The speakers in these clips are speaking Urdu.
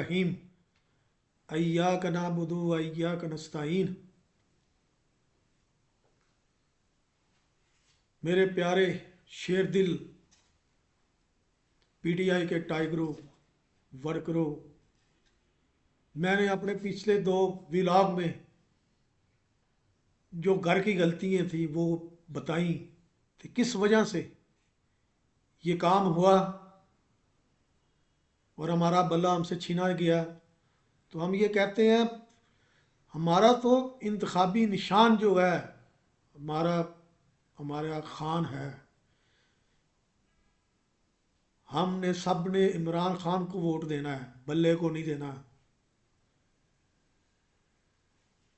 الرحیم ایاک نعبد و ایاک نستعین۔ میرے پیارے شیر دل پی ٹی آئی کے ٹائیگروں، ورکروں، میں نے اپنے پچھلے 2 ولاگ میں جو گھر کی غلطیاں تھیں وہ بتائیں کہ کس وجہ سے یہ کام ہوا اور ہمارا بلہ ہم سے چھینا گیا۔ تو ہم یہ کہتے ہیں ہمارا تو انتخابی نشان جو ہے ہمارا خان ہے۔ ہم نے سب نے عمران خان کو ووٹ دینا ہے، بلے کو نہیں دینا۔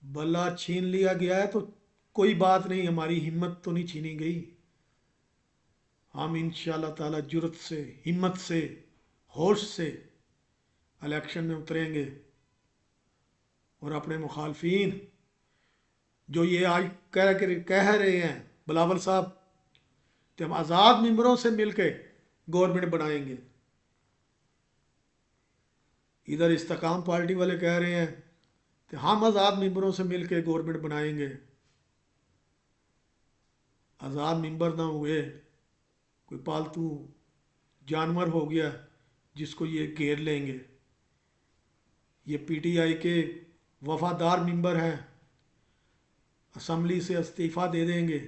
بلہ چھین لیا گیا ہے تو کوئی بات نہیں، ہماری ہمت تو نہیں چھینی گئی۔ ہم انشاءاللہ تعالی جرت سے، ہمت سے، ہوش سے الیکشن میں اتریں گے اور اپنے مخالفین جو یہ آج کہہ رہے ہیں بلاول صاحب کہ ہم آزاد ممبروں سے مل کے گورنمنٹ بنائیں گے، ادھر استحکام پارٹی والے کہہ رہے ہیں کہ ہم آزاد ممبروں سے مل کے گورنمنٹ بنائیں گے۔ آزاد ممبر نہ ہوئے، کوئی پالتو جانور ہو گیا جس کو یہ گھیر لیں گے۔ یہ پی ٹی آئی کے وفادار ممبر ہیں، اسمبلی سے استعفیٰ دے دیں گے،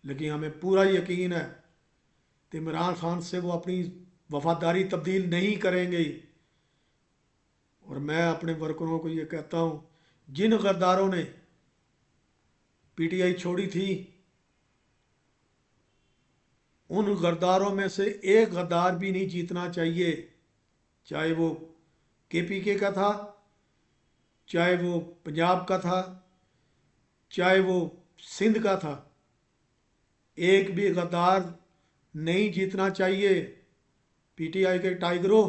لیکن ہمیں پورا یقین ہے کہ عمران خان سے وہ اپنی وفاداری تبدیل نہیں کریں گے۔ اور میں اپنے ورکروں کو یہ کہتا ہوں، جن غداروں نے پی ٹی آئی چھوڑی تھی ان غداروں میں سے ایک غدار بھی نہیں جیتنا چاہیے، چاہے وہ کے پی کے کا تھا، چاہے وہ پنجاب کا تھا، چاہے وہ سندھ کا تھا، ایک بھی غدار نہیں جیتنا چاہیے۔ پی ٹی آئی کے ٹائیگروں،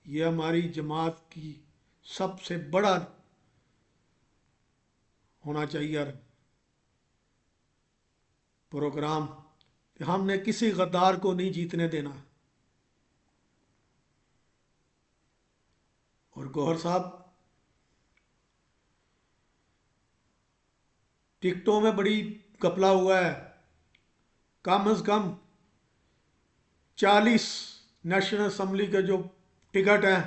یہ ہماری جماعت کی سب سے بڑا ہونا چاہیے پروگرام کہ ہم نے کسی غدار کو نہیں جیتنے دینا۔ اور گوہر صاحب، ٹکٹوں میں بڑی گھپلا ہوا ہے، کم از کم 40 نیشنل اسمبلی کے جو ٹکٹ ہیں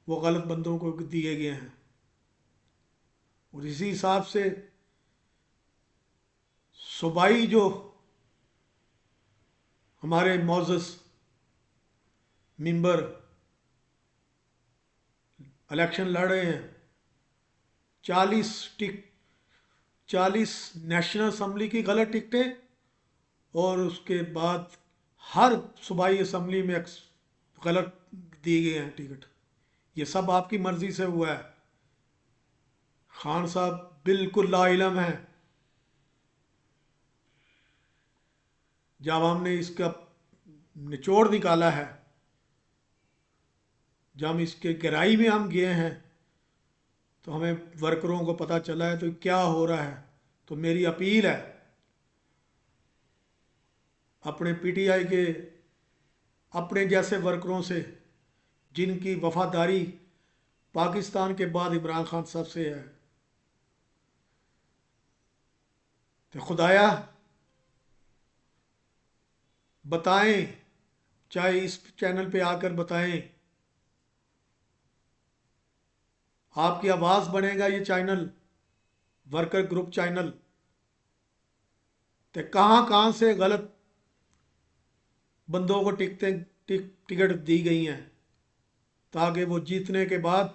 وہ غلط بندوں کو دیے گئے ہیں، اور اسی حساب سے صوبائی جو ہمارے معزز ممبر الیکشن لڑ رہے ہیں، 40 نیشنل اسمبلی کی غلط ٹکٹیں، اور اس کے بعد ہر صوبائی اسمبلی میں غلط دیے گئے ہیں ٹکٹ۔ یہ سب آپ کی مرضی سے ہوا ہے۔ خان صاحب بالکل لا علم ہیں۔ جب ہم نے اس کا نچوڑ نکالا ہے، جب اس کے گہرائی میں ہم گئے ہیں تو ہمیں ورکروں کو پتہ چلا ہے تو کیا ہو رہا ہے۔ تو میری اپیل ہے اپنے پی ٹی آئی کے اپنے جیسے ورکروں سے، جن کی وفاداری پاکستان کے بعد عمران خان صاحب سے ہے، کہ خدایا بتائیں، چاہے اس چینل پہ آ کر بتائیں، آپ کی آواز بنے گا یہ چینل، ورکر گروپ چینل، کہ کہاں کہاں سے غلط بندوں کو ٹکٹ دی گئی ہیں، تاکہ وہ جیتنے کے بعد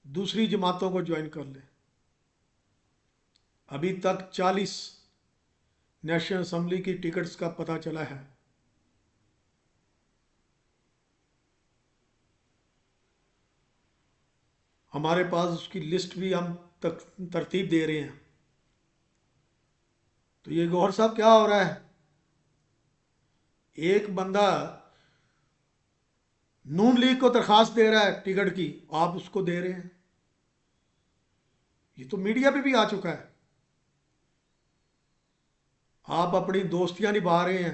دوسری جماعتوں کو جوائن کر لیں۔ ابھی تک 40 نیشنل اسمبلی کی ٹکٹس کا پتہ چلا ہے۔ ہمارے پاس اس کی لسٹ بھی ہم ترتیب دے رہے ہیں۔ تو یہ گوہر صاحب کیا ہو رہا ہے؟ ایک بندہ نون لیگ کو درخواست دے رہا ہے ٹکٹ کی، آپ اس کو دے رہے ہیں۔ یہ تو میڈیا پہ بھی آ چکا ہے۔ آپ اپنی دوستیاں نبھا رہے ہیں،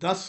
10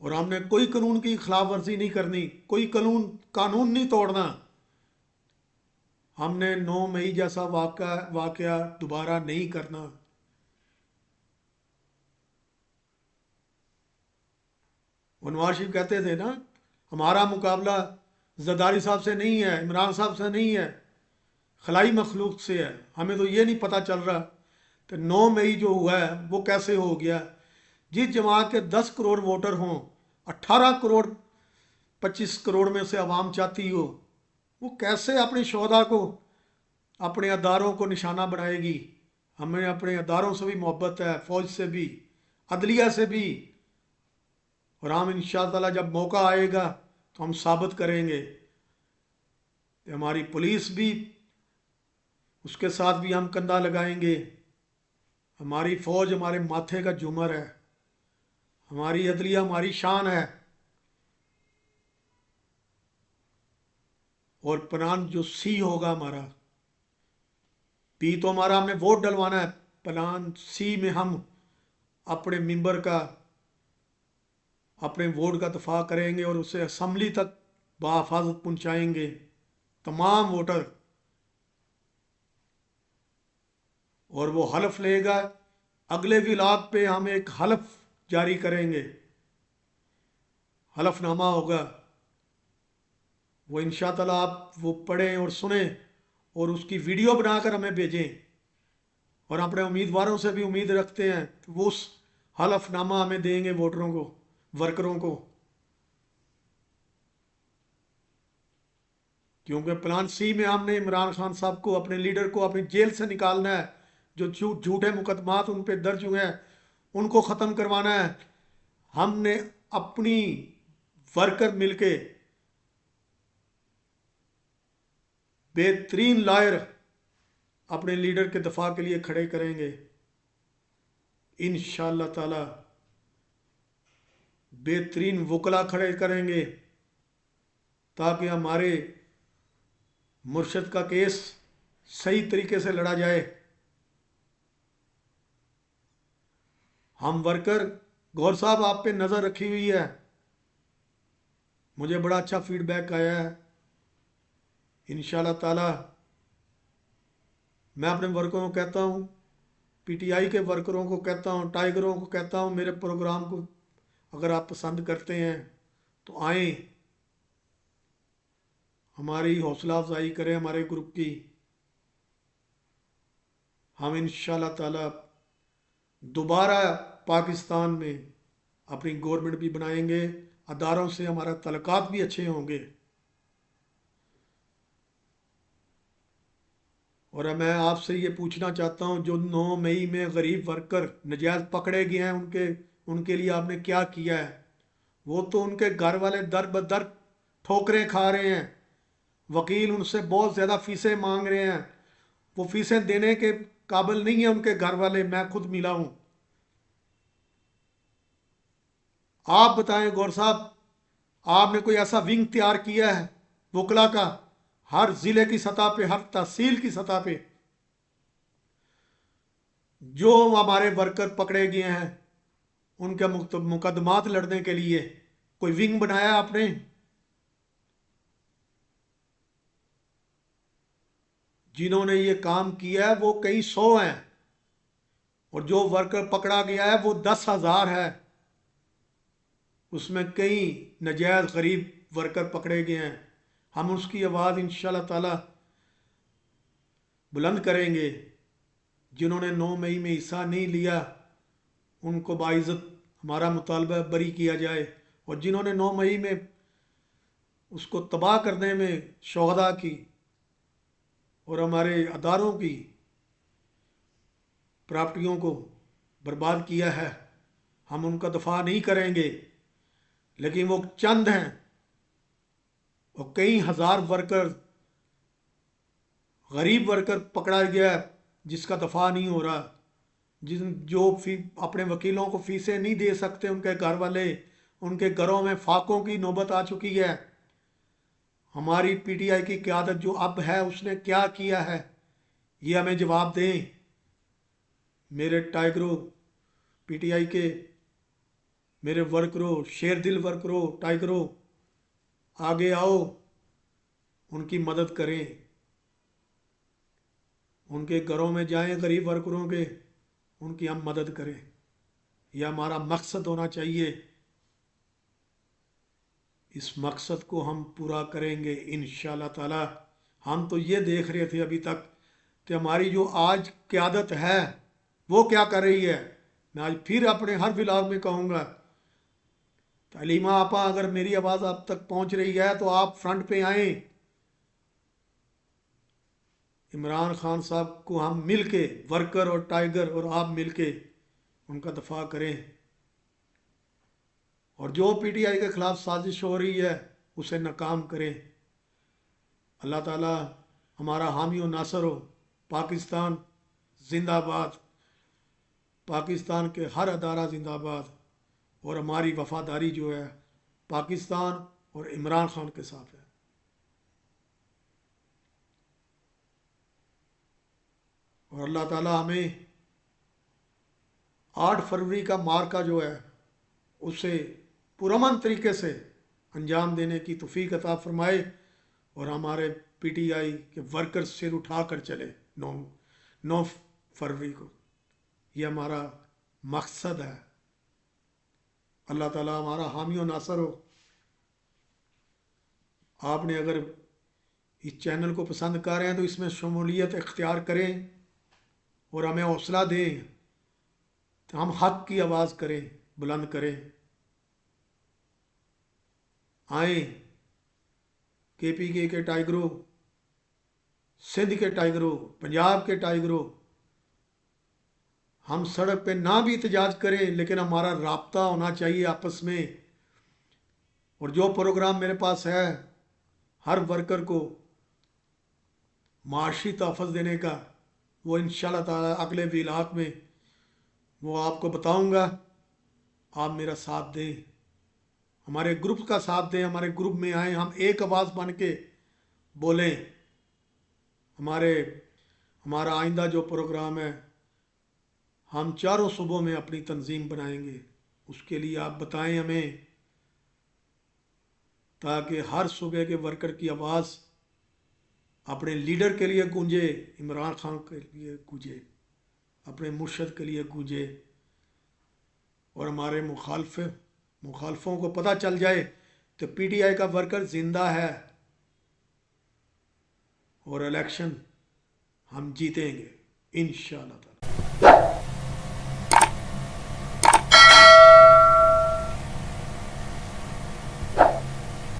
اور ہم نے کوئی قانون کی خلاف ورزی نہیں کرنی، کوئی قانون نہیں توڑنا۔ ہم نے 9 مئی جیسا واقعہ دوبارہ نہیں کرنا۔ وہ نواز شریف کہتے تھے نا، ہمارا مقابلہ زرداری صاحب سے نہیں ہے، عمران صاحب سے نہیں ہے، خلائی مخلوق سے ہے۔ ہمیں تو یہ نہیں پتہ چل رہا کہ 9 مئی جو ہوا ہے وہ کیسے ہو گیا۔ جس جماعت کے 10 کروڑ ووٹر ہوں، 18 کروڑ 25 کروڑ میں سے عوام چاہتی ہو، وہ کیسے اپنے شہداء کو، اپنے اداروں کو نشانہ بنائے گی؟ ہمیں اپنے اداروں سے بھی محبت ہے، فوج سے بھی، عدلیہ سے بھی، اور ہم انشاءاللہ جب موقع آئے گا تو ہم ثابت کریں گے کہ ہماری پولیس بھی، اس کے ساتھ بھی ہم کندھا لگائیں گے۔ ہماری فوج ہمارے ماتھے کا جھومر ہے، ہماری عدلیہ ہماری شان ہے۔ اور پلان جو سی ہوگا ہمارا، پی تو ہمارا ہم نے ووٹ ڈلوانا ہے، پلان سی میں ہم اپنے ممبر کا، اپنے ووٹ کا دفاع کریں گے اور اسے اسمبلی تک بحفاظت پہنچائیں گے، تمام ووٹر۔ اور وہ حلف لے گا، اگلے ولاگ پہ ہم ایک حلف جاری کریں گے، حلف نامہ ہوگا، وہ انشاءاللہ آپ وہ پڑھیں اور سنیں اور اس کی ویڈیو بنا کر ہمیں بھیجیں۔ اور اپنے امیدواروں سے بھی امید رکھتے ہیں کہ وہ اس حلف نامہ ہمیں دیں گے، ووٹروں کو، ورکروں کو۔ کیونکہ پلان سی میں ہم نے عمران خان صاحب کو، اپنے لیڈر کو، اپنی جیل سے نکالنا ہے۔ جو جھوٹے مقدمات ان پہ درج ہوئے ہیں ان کو ختم کروانا ہے۔ ہم نے اپنی ورکر مل کے بہترین لائر اپنے لیڈر کے دفاع کے لیے کھڑے کریں گے انشاءاللہ تعالی۔ بہترین وکلا کھڑے کریں گے تاکہ ہمارے مرشد کا کیس صحیح طریقے سے لڑا جائے۔ ہم ورکر، گور صاحب آپ پہ نظر رکھی ہوئی ہے، مجھے بڑا اچھا فیڈ بیک آیا ہے۔ انشاءاللہ تعالی میں اپنے ورکروں کو کہتا ہوں، پی ٹی آئی کے ورکروں کو کہتا ہوں، ٹائیگروں کو کہتا ہوں، میرے پروگرام کو اگر آپ پسند کرتے ہیں تو آئیں، ہماری حوصلہ افزائی کریں ہمارے گروپ کی۔ ہم انشاءاللہ تعالی دوبارہ پاکستان میں اپنی گورنمنٹ بھی بنائیں گے، اداروں سے ہمارا تعلقات بھی اچھے ہوں گے۔ اور میں آپ سے یہ پوچھنا چاہتا ہوں، جو 9 مئی میں غریب ورکر نجائز پکڑے گئے ہیں، ان کے لیے آپ نے کیا کیا ہے؟ وہ تو ان کے گھر والے در بدر ٹھوکریں کھا رہے ہیں، وکیل ان سے بہت زیادہ فیسیں مانگ رہے ہیں، وہ فیسیں دینے کے قابل نہیں ہیں ان کے گھر والے، میں خود ملا ہوں۔ آپ بتائیں گور صاحب، آپ نے کوئی ایسا ونگ تیار کیا ہے وکلا کا، ہر ضلع کی سطح پہ، ہر تحصیل کی سطح پہ جو ہمارے ورکر پکڑے گئے ہیں ان کے مقدمات لڑنے کے لیے کوئی ونگ بنایا آپ نے؟ جنہوں نے یہ کام کیا ہے وہ کئی 100 ہیں، اور جو ورکر پکڑا گیا ہے وہ 10,000 ہے۔ اس میں کئی نجائز غریب ورکر پکڑے گئے ہیں۔ ہم اس کی آواز انشاءاللہ تعالی بلند کریں گے۔ جنہوں نے 9 مئی میں حصہ نہیں لیا ان کو باعزت ہمارا مطالبہ بری کیا جائے، اور جنہوں نے 9 مئی میں اس کو تباہ کرنے میں شہداء کی اور ہمارے اداروں کی پراپرٹیوں کو برباد کیا ہے، ہم ان کا دفاع نہیں کریں گے۔ لیکن وہ چند ہیں اور کئی ہزار ورکر، غریب ورکر پکڑا گیا ہے جس کا دفاع نہیں ہو رہا، جو اپنے وکیلوں کو فیسیں نہیں دے سکتے، ان کے گھر والے، ان کے گھروں میں فاقوں کی نوبت آ چکی ہے۔ ہماری پی ٹی آئی کی قیادت جو اب ہے اس نے کیا کیا ہے، یہ ہمیں جواب دیں۔ میرے ٹائیگروں، پی ٹی آئی کے میرے ورکروں، شیر دل ورکروں، ٹائگروں، آگے آؤ، ان کی مدد کریں، ان کے گھروں میں جائیں، غریب ورکروں کے، ان کی ہم مدد کریں۔ یہ ہمارا مقصد ہونا چاہیے، اس مقصد کو ہم پورا کریں گے انشاءاللہ تعالی۔ ہم تو یہ دیکھ رہے تھے ابھی تک کہ ہماری جو آج قیادت ہے وہ کیا کر رہی ہے۔ میں آج پھر اپنے ہر ولاگ میں کہوں گا، تعلیمہ آپا اگر میری آواز آپ تک پہنچ رہی ہے تو آپ فرنٹ پہ آئیں، عمران خان صاحب کو ہم مل کے، ورکر اور ٹائیگر اور آپ مل کے ان کا دفاع کریں، اور جو پی ٹی آئی کے خلاف سازش ہو رہی ہے اسے ناکام کریں۔ اللہ تعالی ہمارا حامی و ناصر ہو۔ پاکستان زندہ باد، پاکستان کے ہر ادارہ زندہ باد، اور ہماری وفاداری جو ہے پاکستان اور عمران خان کے ساتھ ہے۔ اور اللہ تعالی ہمیں 8 فروری کا مارکہ جو ہے اسے پرامن طریقے سے انجام دینے کی توفیق عطا فرمائے، اور ہمارے پی ٹی آئی کے ورکر سر اٹھا کر چلے 9 فروری کو۔ یہ ہمارا مقصد ہے۔ اللہ تعالی ہمارا حامی و ناصر ہو۔ آپ نے اگر اس چینل کو پسند کر رہے ہیں تو اس میں شمولیت اختیار کریں اور ہمیں حوصلہ دیں، تو ہم حق کی آواز کریں، بلند کریں۔ آئیں کے پی کے ٹائیگروں، سندھ کے ٹائیگروں، پنجاب کے ٹائیگروں، ہم سڑک پہ نہ بھی احتجاج کریں لیکن ہمارا رابطہ ہونا چاہیے آپس میں۔ اور جو پروگرام میرے پاس ہے ہر ورکر کو معاشی تحفظ دینے کا، وہ انشاءاللہ تعالی اگلے ویلاگ میں وہ آپ کو بتاؤں گا۔ آپ میرا ساتھ دیں، ہمارے گروپ کا ساتھ دیں، ہمارے گروپ میں آئیں، ہم ایک آواز بن کے بولیں۔ ہمارا آئندہ جو پروگرام ہے ہم چاروں صوبوں میں اپنی تنظیم بنائیں گے، اس کے لیے آپ بتائیں ہمیں، تاکہ ہر صوبے کے ورکر کی آواز اپنے لیڈر کے لیے گونجے، عمران خان کے لیے گونجے، اپنے مرشد کے لیے گونجے، اور ہمارے مخالفوں کو پتہ چل جائے کہ پی ٹی آئی کا ورکر زندہ ہے، اور الیکشن ہم جیتیں گے انشاءاللہ تعالی۔